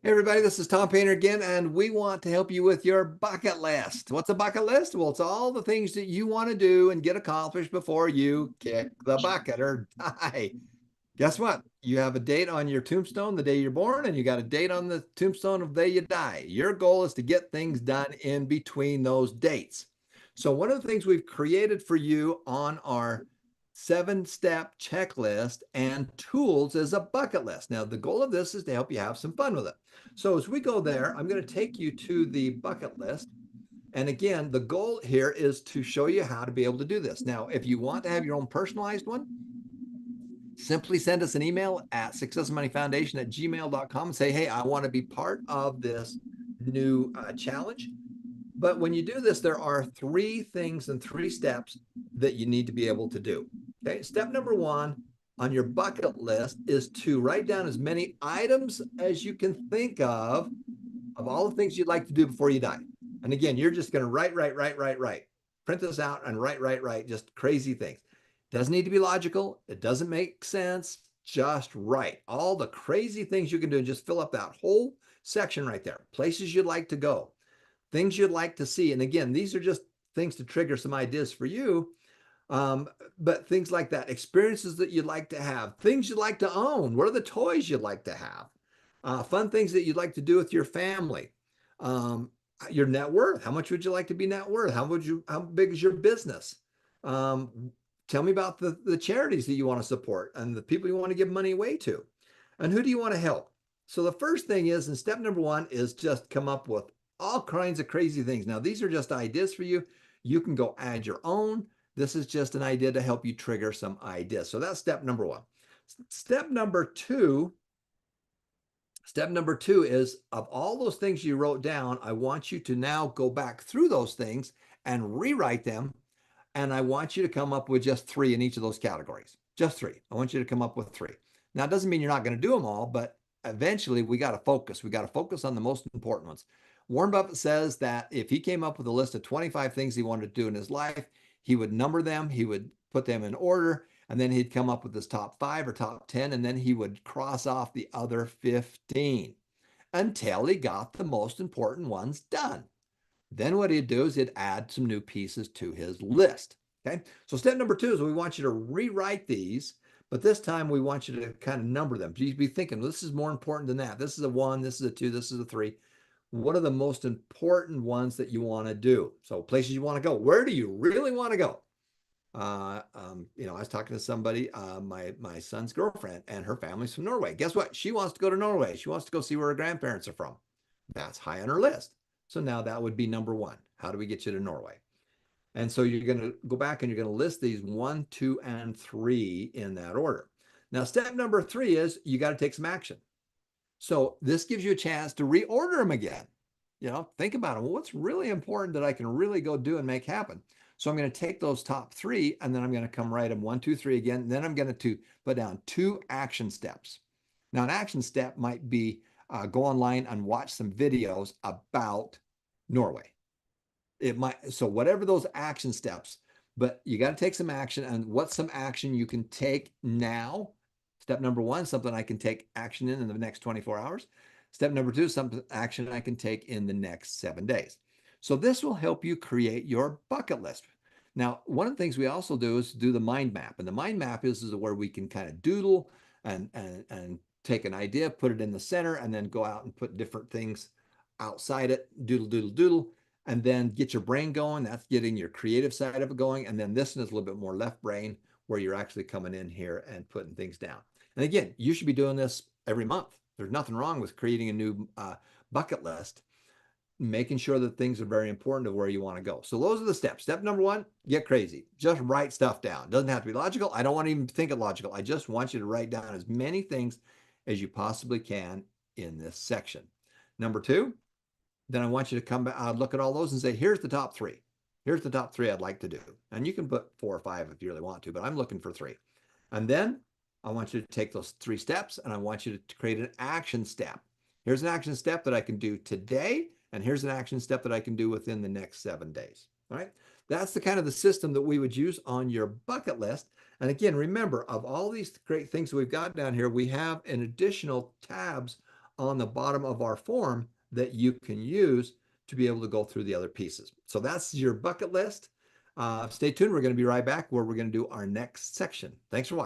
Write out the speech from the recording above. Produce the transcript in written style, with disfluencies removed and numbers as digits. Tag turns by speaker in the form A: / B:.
A: Hey everybody, this is Tom Painter again, and we want to help you with your bucket list. What's a bucket list? Well, it's all the things that you want to do and get accomplished before you kick the bucket or die. Guess what? You have a date on your tombstone the day you're born, and you got a date on the tombstone of the day you die. Your goal is to get things done in between those dates. So, one of the things we've created for you on our 7-step checklist and tools is a bucket list. Now, the goal of this is to help you have some fun with it. So, as we go there, I'm going to take you to the bucket list. And again, the goal here is to show you how to be able to do this. Now, if you want to have your own personalized one, simply send us an email at successmoneyfoundation@gmail.com and say, hey, I want to be part of this new challenge. But when you do this, there are 3 things and 3 steps that you need to be able to do. Okay. Step number 1 on your bucket list is to write down as many items as you can think of all the things you'd like to do before you die. And again, you're just going to write. Print this out and write, just crazy things. Doesn't need to be logical. It doesn't make sense. Just write all the crazy things you can do and just fill up that whole section right there. Places you'd like to go, things you'd like to see. And again, these are just things to trigger some ideas for you. But things like that, experiences that you'd like to have, things you'd like to own. What are the toys you'd like to have? Fun things that you'd like to do with your family. Your net worth. How much would you like to be net worth? How big is your business? Tell me about the charities that you want to support and the people you want to give money away to. And who do you want to help? So the first thing is, and step number 1 is just come up with all kinds of crazy things. Now, these are just ideas for you. You can go add your own. This is just an idea to help you trigger some ideas. So that's step number 1. Step number 2 is, of all those things you wrote down, I want you to now go back through those things and rewrite them. And I want you to come up with just 3 in each of those categories. Just 3. I want you to come up with 3. Now, it doesn't mean you're not going to do them all, but eventually we got to focus. We got to focus on the most important ones. Warren Buffett says that if he came up with a list of 25 things he wanted to do in his life, he would number them, he would put them in order, and then he'd come up with his top 5 or top 10, and then he would cross off the other 15 until he got the most important ones done. Then what he'd do is he'd add some new pieces to his list. Okay. So step number 2 is we want you to rewrite these, but this time we want you to kind of number them. You'd be thinking, well, this is more important than that. This is a 1, this is a 2, this is a 3. What are the most important ones that you want to do? So places you want to go. Where do you really want to go? I was talking to somebody, my son's girlfriend, and her family's from Norway. Guess what? She wants to go to Norway. She wants to go see where her grandparents are from. That's high on her list. So now that would be number 1. How do we get you to Norway? And so you're going to go back and you're going to list these 1, 2, and 3 in that order. Now, step number 3 is you got to take some action. So this gives you a chance to reorder them again. Think about them. Well, what's really important that I can really go do and make happen? So I'm going to take those top 3 and then I'm going to come write them 1, 2, 3 again. Then I'm going to put down 2 action steps. Now, an action step might be go online and watch some videos about Norway. So whatever those action steps, but you got to take some action. And what's some action you can take now? Step number 1, something I can take action in the next 24 hours. Step number 2, something action I can take in the next 7 days. So this will help you create your bucket list. Now, one of the things we also do is do the mind map. And the mind map is where we can kind of doodle and take an idea, put it in the center, and then go out and put different things outside it, doodle, and then get your brain going. That's getting your creative side of it going. And then this is a little bit more left brain, where you're actually coming in here and putting things down. And again, you should be doing this every month. There's nothing wrong with creating a new bucket list, making sure that things are very important to where you want to go. So those are the steps. Step number 1, get crazy. Just write stuff down. It doesn't have to be logical. I don't want to even think it logical. I just want you to write down as many things as you possibly can in this section. Number 2, then I want you to come back, look at all those and say, here's the top 3. Here's the top 3 I'd like to do. And you can put 4 or 5 if you really want to, but I'm looking for 3. And then I want you to take those 3 steps and I want you to create an action step. Here's an action step that I can do today. And here's an action step that I can do within the next 7 days. All right. That's the kind of the system that we would use on your bucket list. And again, remember, of all these great things that we've got down here, we have an additional tabs on the bottom of our form that you can use to be able to go through the other pieces. So that's your bucket list. Stay tuned. We're going to be right back where we're going to do our next section. Thanks for watching.